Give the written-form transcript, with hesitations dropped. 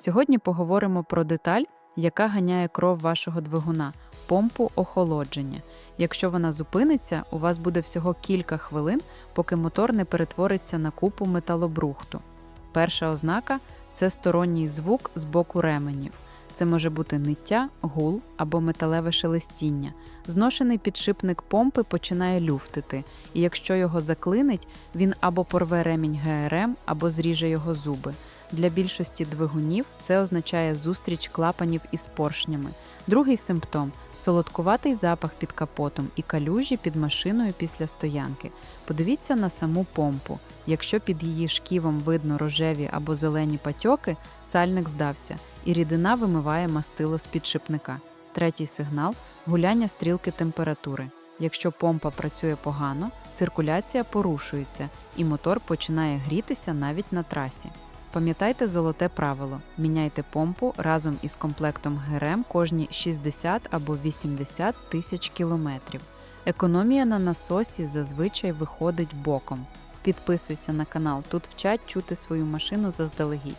Сьогодні поговоримо про деталь, яка ганяє кров вашого двигуна – помпу охолодження. Якщо вона зупиниться, у вас буде всього кілька хвилин, поки мотор не перетвориться на купу металобрухту. Перша ознака – це сторонній звук з боку ременів. Це може бути ниття, гул або металеве шелестіння. Зношений підшипник помпи починає люфтити, і якщо його заклинить, він або порве ремінь ГРМ, або зріже його зуби. Для більшості двигунів це означає зустріч клапанів із поршнями. Другий симптом – солодкуватий запах під капотом і калюжі під машиною після стоянки. Подивіться на саму помпу. Якщо під її шківом видно рожеві або зелені патьоки, сальник здався, і рідина вимиває мастило з підшипника. Третій сигнал – гуляння стрілки температури. Якщо помпа працює погано, циркуляція порушується, і мотор починає грітися навіть на трасі. Пам'ятайте золоте правило – міняйте помпу разом із комплектом ГРМ кожні 60 або 80 тисяч кілометрів. Економія на насосі зазвичай виходить боком. Підписуйся на канал, тут вчать чути свою машину заздалегідь.